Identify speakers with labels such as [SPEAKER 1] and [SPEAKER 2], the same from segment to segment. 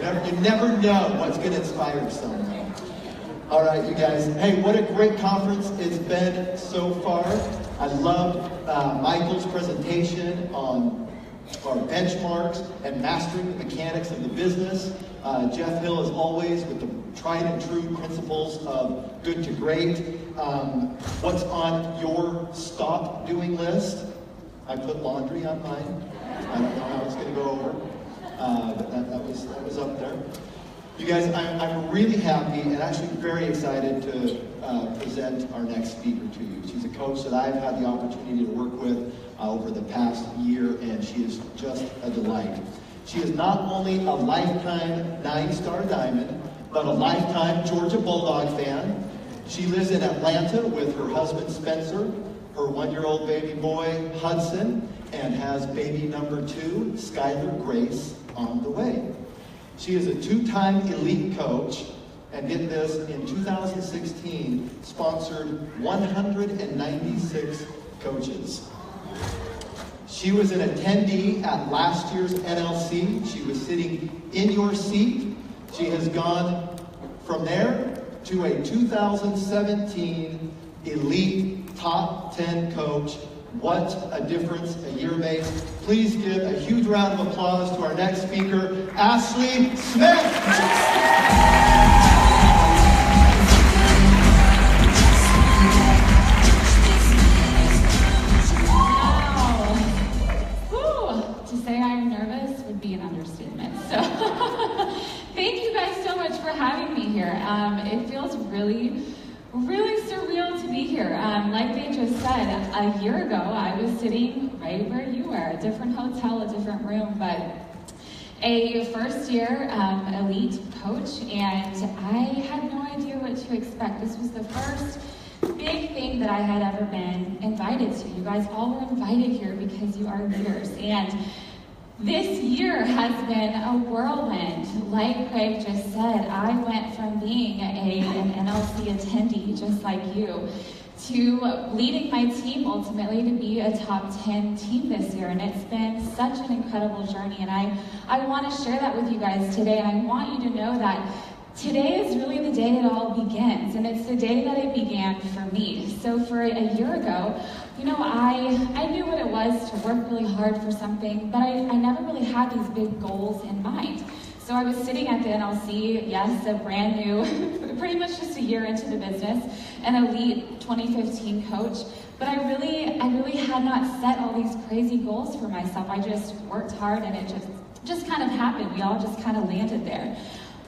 [SPEAKER 1] You never know what's going to inspire someone. All right, you guys. Hey, what a great conference it's been so far. I loved Michael's presentation on our benchmarks and mastering the mechanics of the business. Jeff Hill, as always, with the tried and true principles of good to great. What's on your stop doing list? I put laundry on mine. I don't know how it's going to go over, but that was up there. You guys, I'm really happy and actually very excited to present our next speaker to you. She's a coach that I've had the opportunity to work with over the past year, and she is just a delight. She is not only a lifetime 9-star diamond, but a lifetime Georgia Bulldog fan. She lives in Atlanta with her husband Spencer, her 1-year-old baby boy Hudson, and has baby number 2, Skylar Grace, on the way. She is a 2-time elite coach, and get this, in 2016, sponsored 196 coaches. She was an attendee at last year's NLC. She was sitting in your seat. She has gone from there to a 2017 elite top 10 coach. What a difference a year makes. Please give a huge round of applause to our next speaker, Ashley Smith.
[SPEAKER 2] Thank you guys so much for having me here. It feels really surreal to be here. Like they just said, a year ago I was sitting right where you were, a different hotel, a different room, but a first-year elite coach, and I had no idea what to expect. This was the first big thing that I had ever been invited to. You guys all were invited here because you are leaders, and this year has been a whirlwind. Like Craig just said, I went from being an NLC attendee, just like you, to leading my team ultimately to be a top 10 team this year. And it's been such an incredible journey. And I want to share that with you guys today. And I want you to know that today is really the day it all begins. And it's the day that it began for me. So for a year ago, you know, I knew what it was to work really hard for something, but I never really had these big goals in mind. So I was sitting at the NLC, yes, a brand new, pretty much just a year into the business, an elite 2015 coach, but I really had not set all these crazy goals for myself. I just worked hard and it just kind of happened. We all just kind of landed there.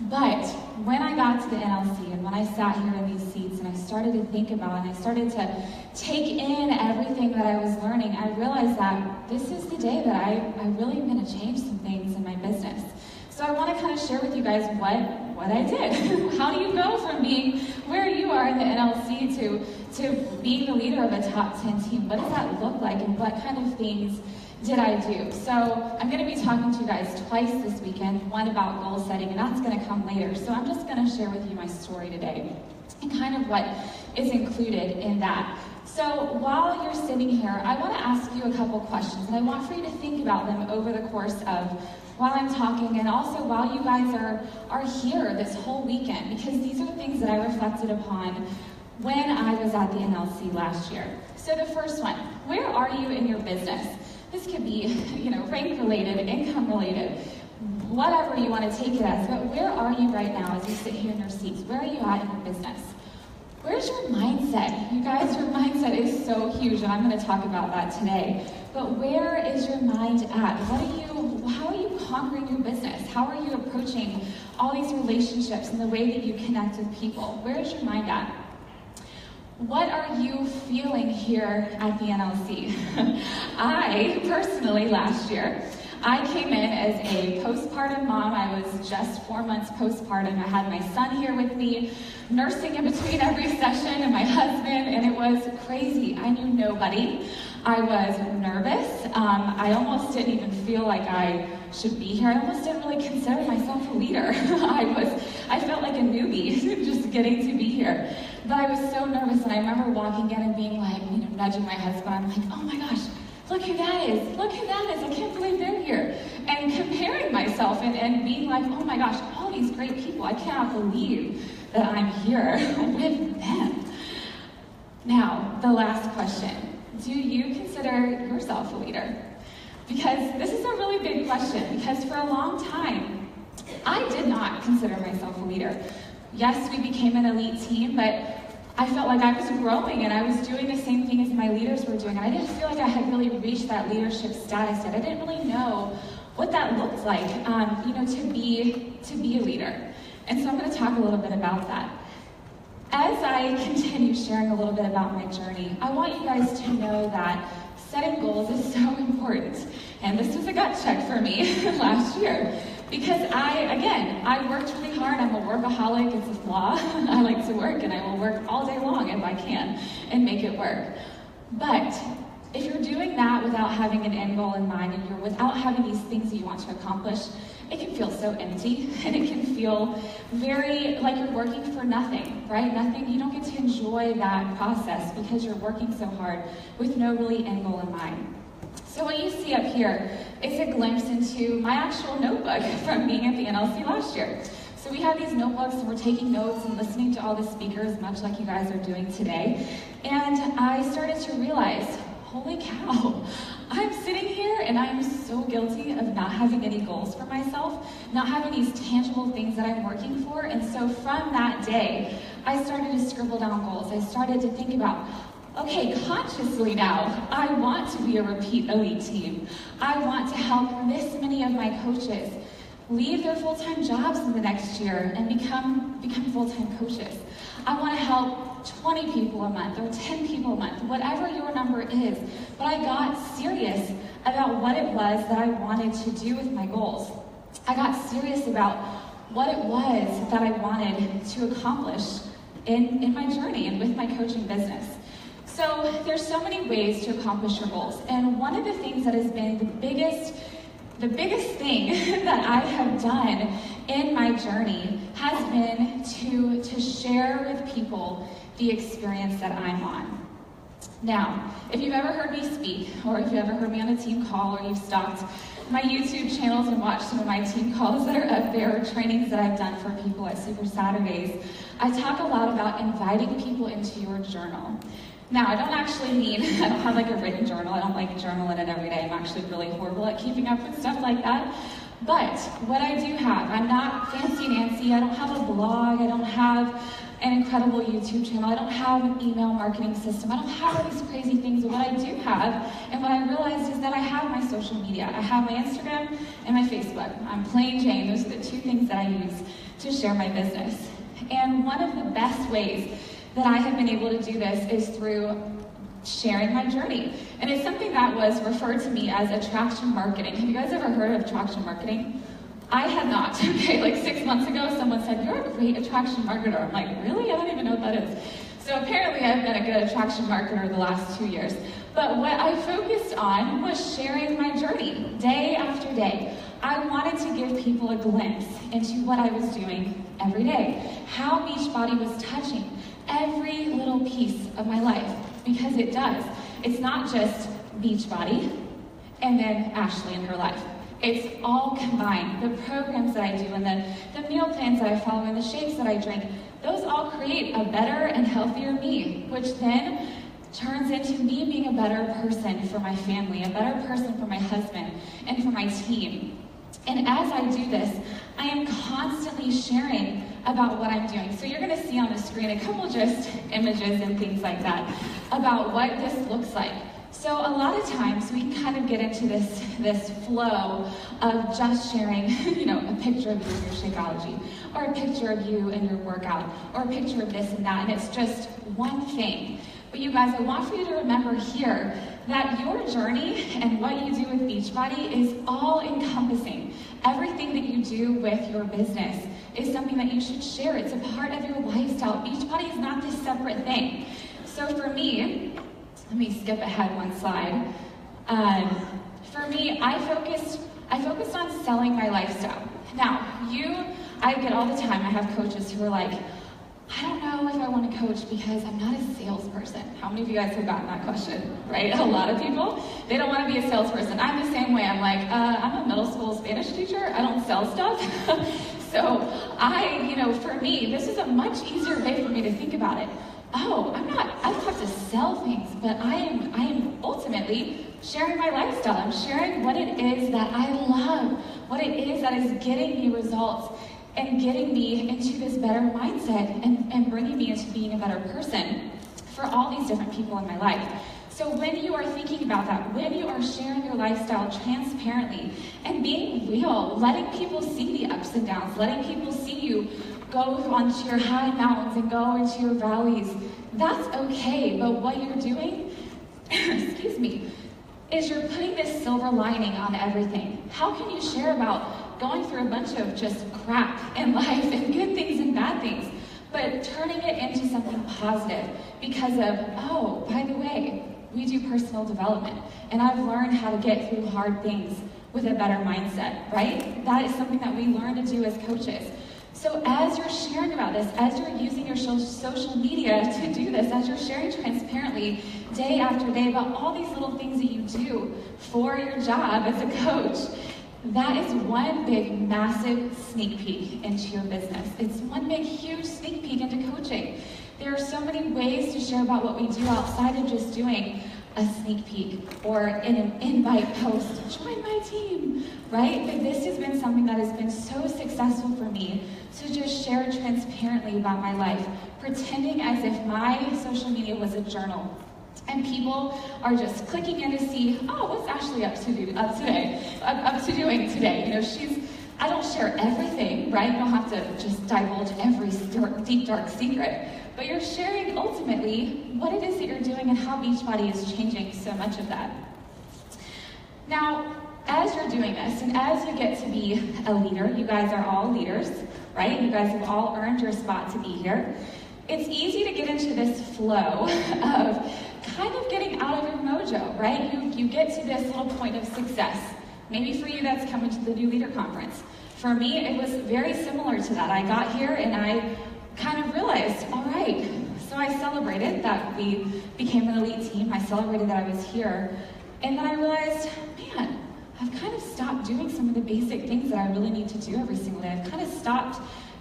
[SPEAKER 2] But when I got to the NLC and when I sat here in these seats and I started to think about and I started to take in everything that I was learning, I realized that this is the day that I really am going to change some things in my business. So I want to kind of share with you guys what I did. How do you go from being where you are in the NLC to being the leader of a top 10 team? What does that look like, and what kind of things did I do? So I'm going to be talking to you guys twice this weekend, one about goal setting, and that's going to come later. So I'm just going to share with you my story today and kind of what is included in that. So while you're sitting here, I want to ask you a couple questions, and I want for you to think about them over the course of while I'm talking, and also while you guys are here this whole weekend, because these are things that I reflected upon when I was at the NLC last year. So the first one, where are you in your business? This could be, you know, rank related, income related, whatever you want to take it as, but where are you right now as you sit here in your seats? Where are you at in your business? Where's your mindset? You guys, your mindset is so huge, and I'm going to talk about that today. But where is your mind at? How are you conquering your business? How are you approaching all these relationships and the way that you connect with people? Where is your mind at? What are you feeling here at the NLC? I personally, last year, I came in as a postpartum mom. I was just 4 months postpartum. I had my son here with me, nursing in between every session, and my husband, and it was crazy. I knew nobody. I was nervous. I almost didn't even feel like I should be here. I almost didn't really consider myself a leader. I felt like a newbie just getting to be here. But I was so nervous, and I remember walking in and being like, you know, nudging my husband. I'm like, oh my gosh, look who that is. Look who that is. I can't believe they're here. And comparing myself myself and being like, oh my gosh, all these great people, I cannot believe that I'm here with them. Now, the last question. Do you consider yourself a leader? Because this is a really big question, because for a long time, I did not consider myself a leader. Yes, we became an elite team, but I felt like I was growing and I was doing the same thing as my leaders were doing. And I didn't feel like I had really reached that leadership status yet. I didn't really know what that looked like, to be a leader. And so I'm going to talk a little bit about that. As I continue sharing a little bit about my journey, I want you guys to know that setting goals is so important. And this was a gut check for me last year. Because I worked really hard. I'm a workaholic, it's a flaw. I like to work, and I will work all day long if I can and make it work. But if you're doing that without having an end goal in mind, and you're without having these things that you want to accomplish, it can feel so empty, and it can feel very like you're working for nothing, right? Nothing, you don't get to enjoy that process because you're working so hard with no really end goal in mind. So what you see up here is a glimpse into my actual notebook from being at the NLC last year. So we have these notebooks and we're taking notes and listening to all the speakers, much like you guys are doing today. And I started to realize, holy cow, I'm sitting here and I'm so guilty of not having any goals for myself, not having these tangible things that I'm working for. And so from that day, I started to scribble down goals. I started to think about, okay, consciously now, I want to be a repeat elite team. I want to help this many of my coaches leave their full-time jobs in the next year and become full-time coaches. I want to help 20 people a month or 10 people a month, whatever your number is. But I got serious about what it was that I wanted to do with my goals. I got serious about what it was that I wanted to accomplish in my journey and with my coaching business. So there's so many ways to accomplish your goals. And one of the things that has been the biggest thing that I have done in my journey has been to share with people the experience that I'm on. Now, if you've ever heard me speak, or if you've ever heard me on a team call, or you've stalked my YouTube channels and watched some of my team calls that are up there, or trainings that I've done for people at Super Saturdays, I talk a lot about inviting people into your journal. Now, I don't have like a written journal. I don't like journaling it every day. I'm actually really horrible at keeping up with stuff like that. But what I do have, I'm not fancy Nancy. I don't have a blog. I don't have an incredible YouTube channel. I don't have an email marketing system. I don't have all these crazy things. But what I do have, and what I realized, is that I have my social media. I have my Instagram and my Facebook. I'm plain Jane. Those are the two things that I use to share my business. And one of the best ways that I have been able to do this is through sharing my journey. And it's something that was referred to me as attraction marketing. Have you guys ever heard of attraction marketing? I had not. Okay, like 6 months ago, someone said, you're a great attraction marketer. I'm like, really? I don't even know what that is. So apparently I've been a good attraction marketer the last 2 years. But what I focused on was sharing my journey day after day. I wanted to give people a glimpse into what I was doing every day, how Beachbody was touching every little piece of my life, because it does. It's not just Beachbody and then Ashley and her life. It's all combined. The programs that I do and the meal plans that I follow and the shakes that I drink, those all create a better and healthier me, which then turns into me being a better person for my family, a better person for my husband and for my team. And as I do this, I am constantly sharing about what I'm doing. So you're going to see on the screen a couple just images and things like that about what this looks like. So a lot of times we can kind of get into this flow of just sharing, a picture of you and your Shakeology, or a picture of you and your workout, or a picture of this and that, and it's just one thing. But you guys, I want for you to remember here that your journey and what you do with Beachbody is all encompassing. Everything that you do with your business is something that you should share. It's a part of your lifestyle. Beachbody is not this separate thing. So for me, let me skip ahead one slide. For me, I focused on selling my lifestyle. Now, I get all the time, I have coaches who are like, I don't know if I want to coach? Because I'm not a salesperson. How many of you guys have gotten that question, right? A lot of people, they don't want to be a salesperson. I'm the same way. I'm like, I'm a middle school Spanish teacher. I don't sell stuff. So for me, this is a much easier way for me to think about it. Oh, I don't have to sell things, but I am ultimately sharing my lifestyle. I'm sharing what it is that I love, what it is that is getting me results and getting me into this better mindset and bringing me into being a better person for all these different people in my life. So when you are thinking about that, when you are sharing your lifestyle transparently and being real, letting people see the ups and downs, letting people see you go onto your high mountains and go into your valleys, that's okay. But what you're doing, excuse me, is you're putting this silver lining on everything. How can you share about going through a bunch of just crap in life and good things and bad things, but turning it into something positive because of, oh, by the way, we do personal development, and I've learned how to get through hard things with a better mindset, right? That is something that we learn to do as coaches. So as you're sharing about this, as you're using your social media to do this, as you're sharing transparently day after day about all these little things that you do for your job as a coach, that is one big, massive sneak peek into your business. It's one big, huge sneak peek into coaching. There are so many ways to share about what we do outside of just doing a sneak peek or in an invite post, join my team, right? But this has been something that has been so successful for me to just share transparently about my life, pretending as if my social media was a journal. And people are just clicking in to see, oh, what's Ashley up to doing today? I don't share everything, right? You don't have to just divulge every deep, dark secret. But you're sharing ultimately what it is that you're doing and how Beachbody is changing so much of that. Now, as you're doing this, and as you get to be a leader, you guys are all leaders, right? You guys have all earned your spot to be here. It's easy to get into this flow of kind of getting out of your mojo, right? You get to this little point of success. Maybe for you that's coming to the New Leader Conference. For me, it was very similar to that. I got here and I kind of realized, all right, so I celebrated that we became an elite team. I celebrated that I was here. And then I realized, man, I've kind of stopped doing some of the basic things that I really need to do every single day. I've kind of stopped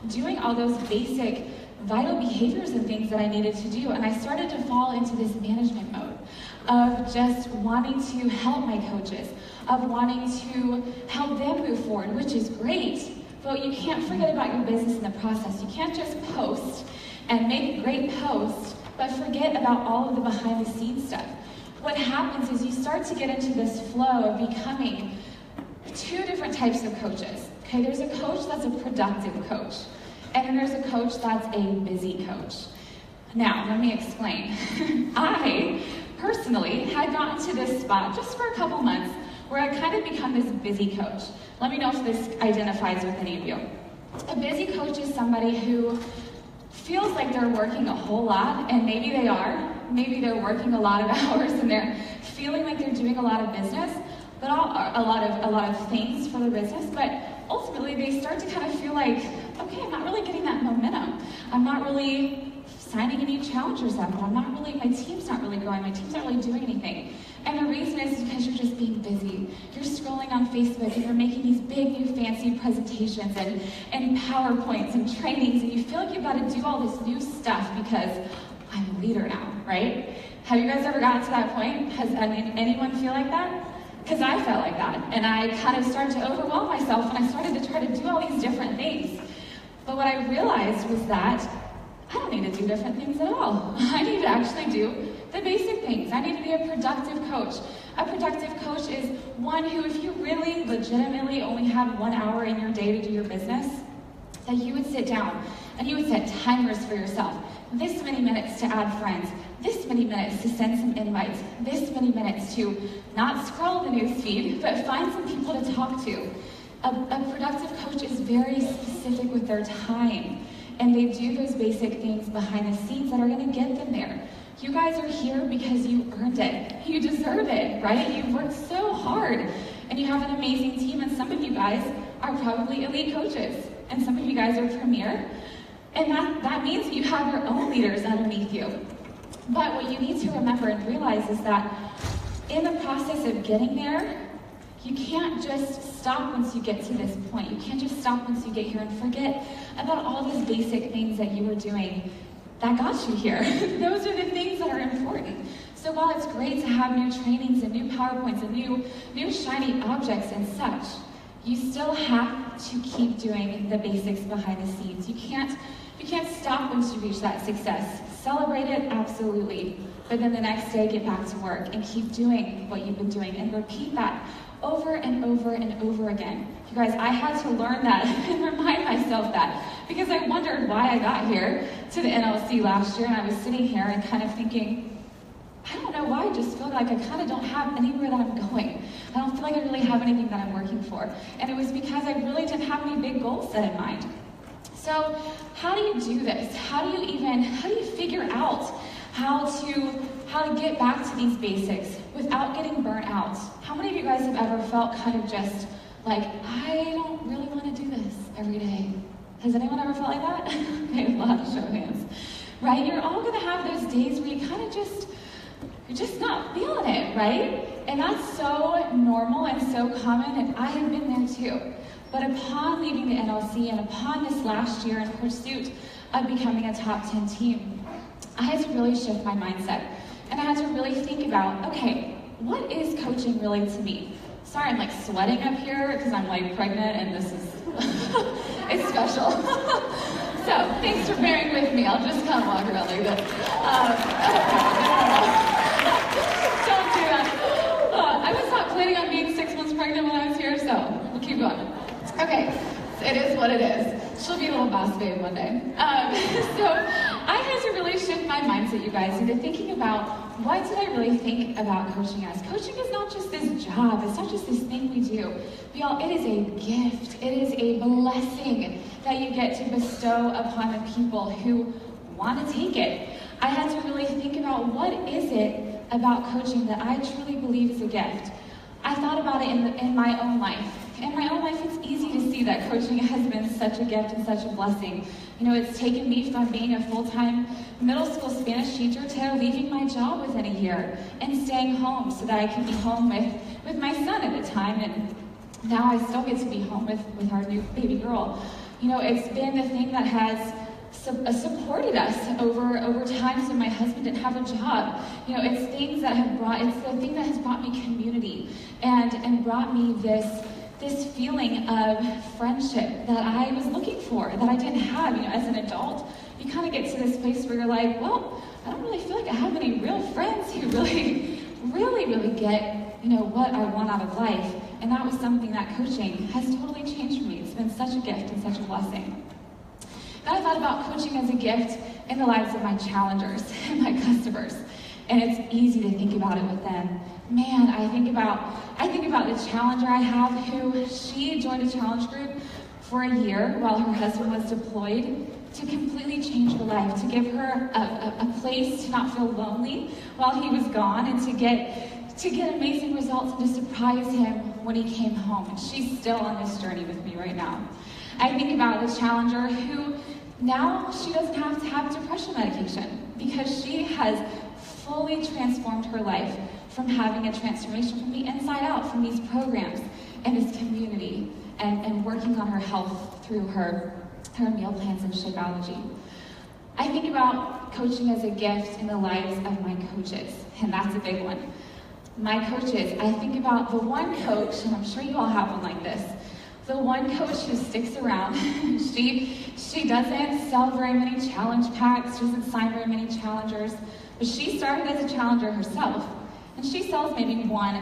[SPEAKER 2] doing all those basic vital behaviors and things that I needed to do. And I started to fall into this management mode of just wanting to help my coaches, of wanting to help them move forward, which is great. But you can't forget about your business in the process. You can't just post and make a great post, but forget about all of the behind the scenes stuff. What happens is you start to get into this flow of becoming two different types of coaches. Okay, there's a coach that's a productive coach, and then there's a coach that's a busy coach. Now, let me explain. I personally had gotten to this spot just for a couple months where I kind of become this busy coach. Let me know if this identifies with any of you. A busy coach is somebody who feels like they're working a whole lot, and maybe they are. Maybe they're working a lot of hours and they're feeling like they're doing a lot of business, but a lot of things for their business, but ultimately they start to kind of feel like, okay, I'm not really getting that momentum. I'm not really signing any challengers up. My team's not really growing. My team's not really doing anything. And the reason is because you're just being busy. You're scrolling on Facebook and you're making these big new fancy presentations and PowerPoints and trainings, and you feel like you've got to do all this new stuff because I'm a leader now, right? Have you guys ever gotten to that point? Anyone feel like that? Because I felt like that. And I kind of started to overwhelm myself and I started to try to do all these different things. But what I realized was that I don't need to do different things at all. I need to actually do the basic things. I need to be a productive coach. A productive coach is one who, if you really legitimately only had 1 hour in your day to do your business, that you would sit down and you would set timers for yourself. This many minutes to add friends, this many minutes to send some invites, this many minutes to not scroll the news feed, but find some people to talk to. A productive coach is very specific with their time, and they do those basic things behind the scenes that are going to get them there. You guys are here because you earned it. You deserve it, right? You've worked so hard, and you have an amazing team, and some of you guys are probably elite coaches, and some of you guys are premier. And that means that you have your own leaders underneath you. But what you need to remember and realize is that in the process of getting there, you can't just stop once you get to this point. You can't just stop once you get here and forget about all these basic things that you were doing that got you here. Those are the things that are important. So while it's great to have new trainings and new PowerPoints and new shiny objects and such, you still have to keep doing the basics behind the scenes. You can't stop once you reach that success. Celebrate it, absolutely. But then the next day, get back to work and keep doing what you've been doing and repeat that over and over and over again. You guys, I had to learn that and remind myself that because I wondered why I got here to the NLC last year, and I was sitting here and kind of thinking, I don't know why, I just feel like I kind of don't have anywhere that I'm going. I don't feel like I really have anything that I'm working for. And it was because I really didn't have any big goals set in mind. So how do you do this? How do you figure out how to get back to these basics without getting burnt out? How many of you guys have ever felt kind of just like, I don't really want to do this every day? Has anyone ever felt like that? Okay, a lot of show of hands. Right? You're all going to have those days where you kind of you're just not feeling it, right? And that's so normal and so common, and I have been there too. But upon leaving the NLC and upon this last year in pursuit of becoming a top 10 team, I had to really shift my mindset. And I had to really think about, okay, what is coaching really to me? Sorry, I'm like sweating up here because I'm like pregnant and this is, it's special. So thanks for bearing with me. I'll just kind of walk around like this. Don't do that. I was not planning on being 6 months pregnant when I was here, so we'll keep going. Okay, it is what it is. She'll be a little boss babe one day. So I had to really shift my mindset, you guys, into thinking about what did I really think about coaching as? Coaching is not just this job. It's not just this thing we do. Y'all, it is a gift. It is a blessing that you get to bestow upon the people who want to take it. I had to really think about what is it about coaching that I truly believe is a gift. I thought about it in my own life. In my own life, it's easy to see that coaching has been such a gift and such a blessing. You know, it's taken me from being a full-time middle school Spanish teacher to leaving my job within a year and staying home so that I could be home with my son at the time. And now I still get to be home with our new baby girl. You know, it's been the thing that has supported us over times when my husband didn't have a job. You know, it's the thing that has brought me community and brought me this feeling of friendship that I was looking for, that I didn't have. You know, as an adult, you kind of get to this place where you're like, well, I don't really feel like I have any real friends who really get, you know, what I want out of life. And that was something that coaching has totally changed for me. It's been such a gift and such a blessing. Then I thought about coaching as a gift in the lives of my challengers and my customers. And it's easy to think about it with them. Man, I think about the challenger I have who she joined a challenge group for a year while her husband was deployed to completely change her life, to give her a place to not feel lonely while he was gone, and to get amazing results and to surprise him when he came home. And she's still on this journey with me right now. I think about the challenger who now she doesn't have to have depression medication because she has fully transformed her life from having a transformation from the inside out, from these programs and this community, and working on her health through her meal plans and Shakeology. I think about coaching as a gift in the lives of my coaches, and that's a big one. My coaches, I think about the one coach, and I'm sure you all have one like this, the one coach who sticks around. She doesn't sell very many challenge packs, she doesn't sign very many challengers, but she started as a challenger herself, and she sells maybe one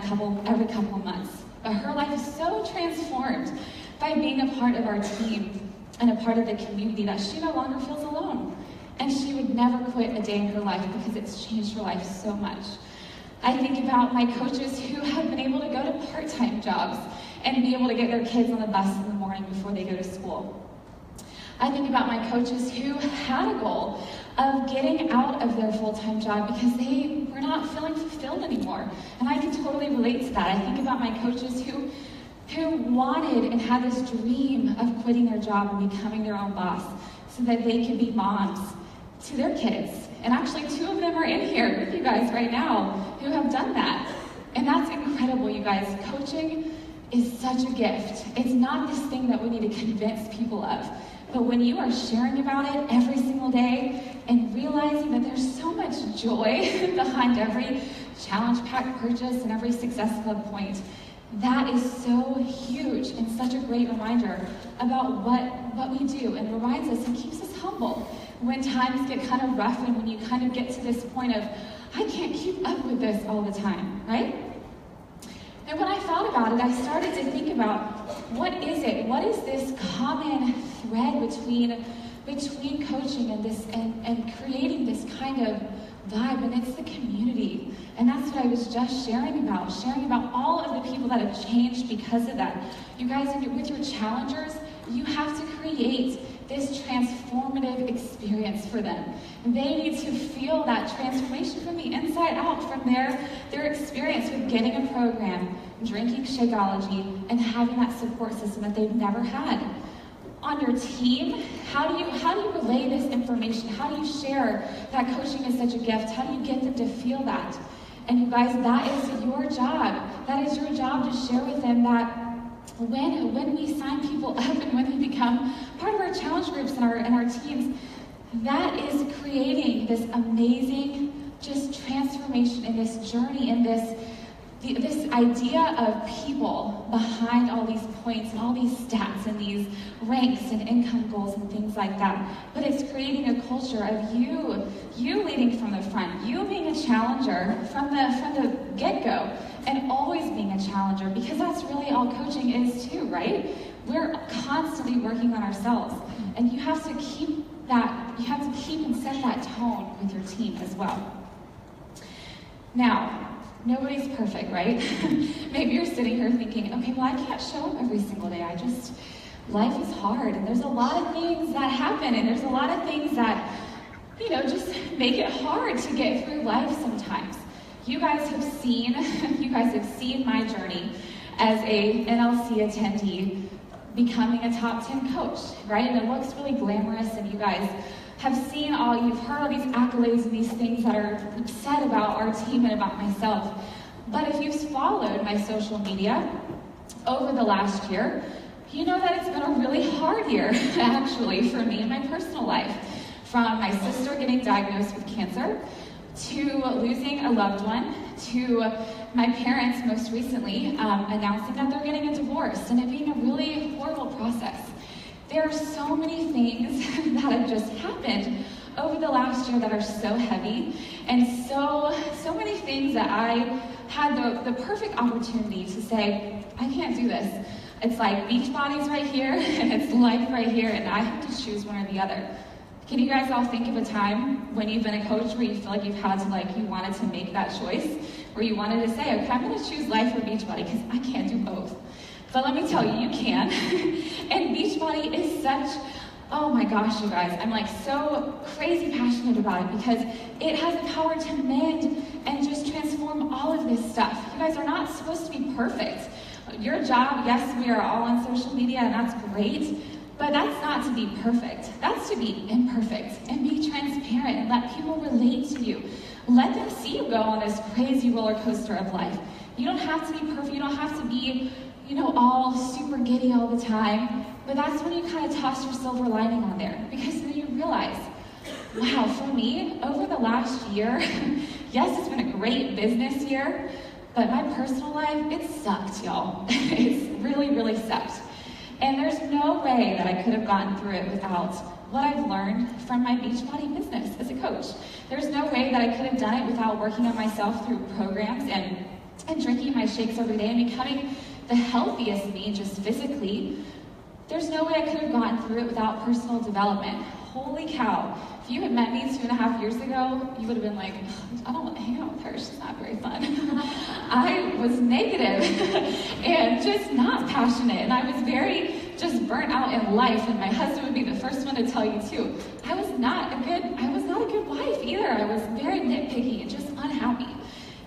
[SPEAKER 2] every couple of months. But her life is so transformed by being a part of our team and a part of the community that she no longer feels alone. And she would never quit a day in her life because it's changed her life so much. I think about my coaches who have been able to go to part-time jobs and be able to get their kids on the bus in the morning before they go to school. I think about my coaches who had a goal of getting out of their full-time job because they were not feeling fulfilled anymore. And I can totally relate to that. I think about my coaches who wanted and had this dream of quitting their job and becoming their own boss so so that they can be moms to their kids. And actually 2 of them are in here with you guys right now who have done that. And that's incredible, you guys. Coaching is such a gift. It's not this thing that we need to convince people of. But when you are sharing about it every single day and realizing that there's so much joy behind every challenge-packed purchase and every success club point, that is so huge and such a great reminder about what we do, and reminds us and keeps us humble when times get kind of rough and when you kind of get to this point of, I can't keep up with this all the time, right? And when I thought about it, I started to think about, what is it? What is this common thread between coaching and this and creating this kind of vibe? And it's the community. And that's what I was just sharing about all of the people that have changed because of that. You guys, with your challengers, you have to create this transformative experience for them. They need to feel that transformation from the inside out, from their experience with getting a program, drinking Shakeology, and having that support system that they've never had. On your team, how do you relay this information? How do you share that coaching is such a gift? How do you get them to feel that? And you guys, that is your job. That is your job to share with them that when we sign people up and when they become part of our challenge groups and our teams, that is creating this amazing just transformation in this journey, in this idea of people behind all these points and all these stats and these ranks and income goals and things like that. But it's creating a culture of you leading from the front, you being a challenger from the get-go, and always being a challenger, because that's really all coaching is too, right? We're constantly working on ourselves, and you have to keep and set that tone with your team as well. Now, nobody's perfect, right? Maybe you're sitting here thinking, okay, well, I can't show up every single day. Life is hard, and there's a lot of things that happen, and there's a lot of things that, just make it hard to get through life sometimes. You guys have seen my journey as a NLC attendee becoming a top 10 coach, right? And it looks really glamorous, and you guys have seen you've heard all these accolades and these things that are said about our team and about myself. But if you've followed my social media over the last year, you know that it's been a really hard year, actually, for me in my personal life. From my sister getting diagnosed with cancer, to losing a loved one, to my parents most recently announcing that they're getting a divorce, and it being a really horrible process. There are so many things that have just happened over the last year that are so heavy, and so many things that I had the perfect opportunity to say, I can't do this. It's like Beachbody's right here, and it's life right here, and I have to choose one or the other. Can you guys all think of a time when you've been a coach where you feel like you've had to, you wanted to make that choice, where you wanted to say, okay, I'm going to choose life or Beachbody, because I can't do both. But let me tell you, you can. And Beachbody is such, oh my gosh, you guys, I'm so crazy passionate about it, because it has the power to mend and just transform all of this stuff. You guys are not supposed to be perfect. Your job, yes, we are all on social media, and that's great, but that's not to be perfect. That's to be imperfect and be transparent and let people relate to you. Let them see you go on this crazy roller coaster of life. You don't have to be perfect. You don't have to be, all super giddy all the time. But that's when you kind of toss your silver lining on there, because then you realize, wow, for me, over the last year, yes, it's been a great business year, but my personal life, it sucked, y'all. It's really, really sucked. And there's no way that I could have gotten through it without what I've learned from my Beachbody business as a coach. There's no way that I could have done it without working on myself through programs and drinking my shakes every day and becoming the healthiest me just physically. There's no way I could have gotten through it without personal development. Holy cow. If you had met me 2.5 years ago, you would have been like, I don't want to hang out with her, she's not very fun. I was negative and just not passionate, and I was very just burnt out in life, and my husband would be the first one to tell you too. I was not a good wife either. I was very nitpicky and just unhappy.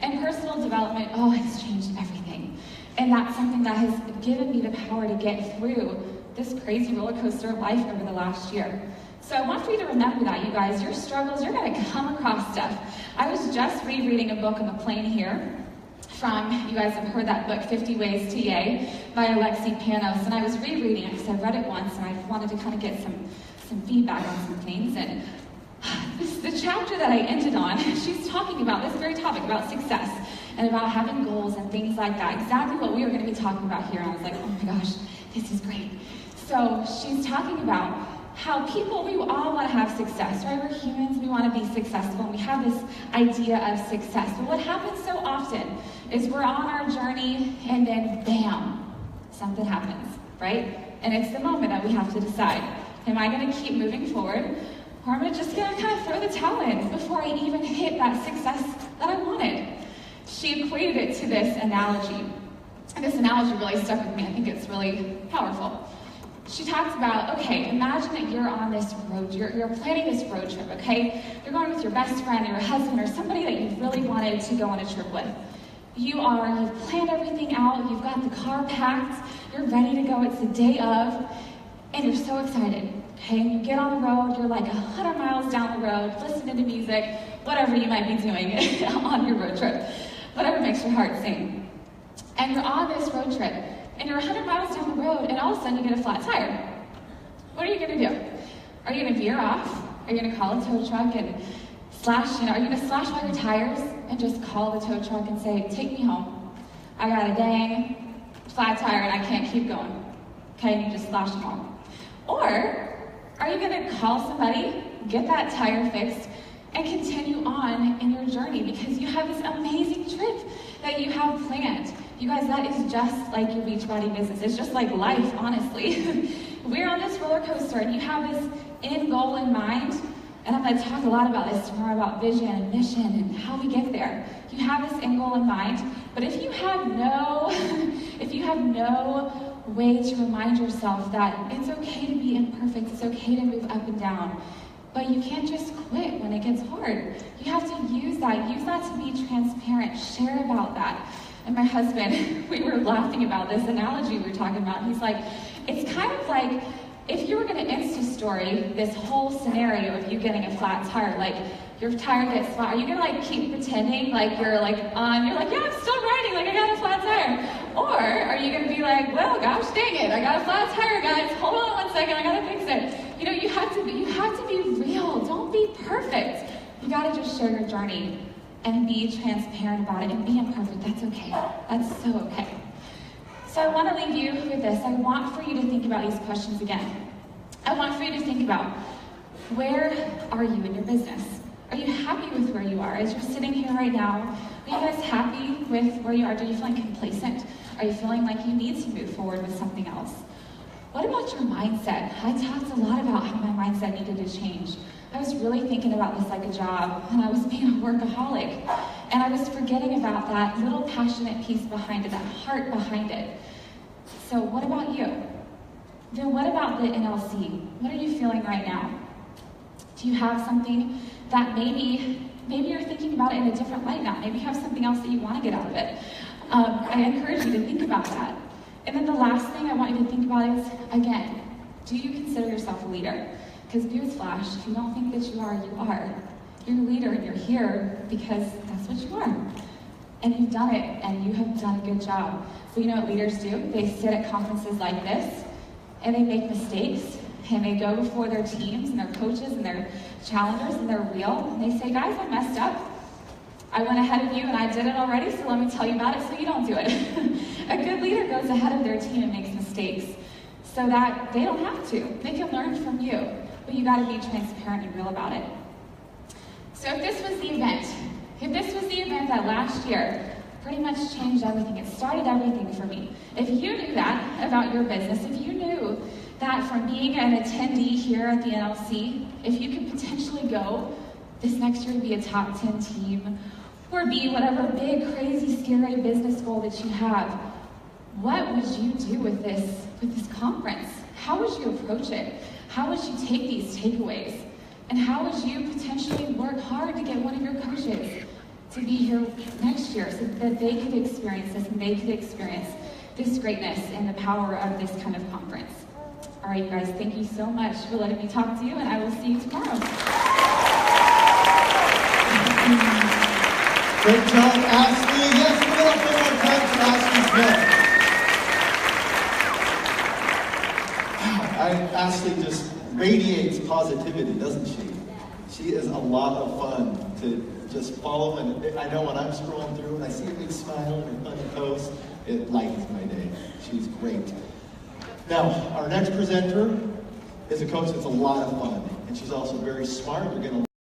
[SPEAKER 2] And personal development, it's changed everything. And that's something that has given me the power to get through this crazy roller coaster of life over the last year. So I want for you to remember that, you guys. Your struggles, you're going to come across stuff. I was just rereading a book on the plane here from, you guys have heard that book, 50 Ways to Yay by Alexi Panos, and I was rereading it because I read it once and I wanted to kind of get some feedback on some things. And the chapter that I ended on, she's talking about this very topic, about success and about having goals and things like that. Exactly what we were going to be talking about here. And I was like, oh my gosh, this is great. So she's talking about how people, we all want to have success, right? We're humans, we want to be successful, and we have this idea of success. But what happens so often is we're on our journey, and then bam, something happens, right? And it's the moment that we have to decide, am I going to keep moving forward, or am I just going to kind of throw the towel in before I even hit that success that I wanted? She equated it to this analogy. And this analogy really stuck with me. I think it's really powerful. She talks about, okay, imagine that you're on this road, you're planning this road trip, okay? You're going with your best friend or your husband or somebody that you really wanted to go on a trip with. You've planned everything out, you've got the car packed, you're ready to go, it's the day of, and you're so excited, okay? You get on the road, you're like 100 miles down the road, listening to music, whatever you might be doing on your road trip, whatever makes your heart sing. And you're on this road trip, and you're 100 miles down the road, and all of a sudden you get a flat tire. What are you going to do? Are you going to veer off? Are you going to call a tow truck and slash, are you going to slash all your tires and just call the tow truck and say, take me home. I got a dang flat tire and I can't keep going. Okay, and you just slash them home. Or are you going to call somebody, get that tire fixed, and continue on in your journey because you have this amazing trip that you have planned. You guys, that is just like your Beachbody business. It's just like life, honestly. We're on this roller coaster and you have this end goal in mind. And I'm going to talk a lot about this tomorrow, about vision and mission and how we get there. You have this end goal in mind, but if you have no way to remind yourself that it's okay to be imperfect, it's okay to move up and down, but you can't just quit when it gets hard. You have to use that to be transparent, share about that. And my husband, we were laughing about this analogy we were talking about. He's like, it's kind of like if you were going to Insta story this whole scenario of you getting a flat tire, like your tire gets flat, are you going to like keep pretending like you're like, yeah, I'm still riding, like I got a flat tire? Or are you going to be like, well, gosh dang it, I got a flat tire, guys, hold on 1 second, I got to fix it. You know, you have to be real. Don't be perfect. You got to just share your journey and be transparent about it and be imperfect. That's okay. That's so okay. So I want to leave you with this. I want for you to think about these questions again. I want for you to think about, where are you in your business? Are you happy with where you are? As you're sitting here right now, are you guys happy with where you are? Do you feel complacent? Are you feeling like you need to move forward with something else? What about your mindset? I talked a lot about how my mindset needed to change. I was really thinking about this like a job, and I was being a workaholic, and I was forgetting about that little passionate piece behind it, that heart behind it. So what about you? Then what about the NLC? What are you feeling right now? Do you have something that maybe you're thinking about it in a different light now? Maybe you have something else that you want to get out of it. I encourage you to think about that. And then the last thing I want you to think about is, again, do you consider yourself a leader? Because newsflash, if you don't think that you are, you are. You're a leader and you're here because that's what you are. And you've done it, and you have done a good job. So you know what leaders do? They sit at conferences like this, and they make mistakes, and they go before their teams and their coaches and their challengers, and they're real, and they say, guys, I messed up. I went ahead of you, and I did it already, so let me tell you about it so you don't do it. A good leader goes ahead of their team and makes mistakes so that they don't have to. They can learn from you, but you gotta be transparent and real about it. So if this was the event that last year pretty much changed everything, it started everything for me. If you knew that about your business, if you knew that from being an attendee here at the NLC, if you could potentially go this next year to be a top 10 team, or be whatever big, crazy, scary business goal that you have, what would you do with this conference? How would you approach it? How would you take these takeaways? And how would you potentially work hard to get one of your coaches to be here next year so that they could experience this and they could experience this greatness and the power of this kind of conference? All right, you guys, thank you so much for letting me talk to you, and I will see you tomorrow.
[SPEAKER 1] Great job, Ashley. Yes, give it up one more time for Ashley Smith. Ashley just radiates positivity, doesn't she? She is a lot of fun to just follow, and I know when I'm scrolling through and I see a big smile and her funny post, it lightens my day. She's great. Now, our next presenter is a coach that's a lot of fun, and she's also very smart. You're going to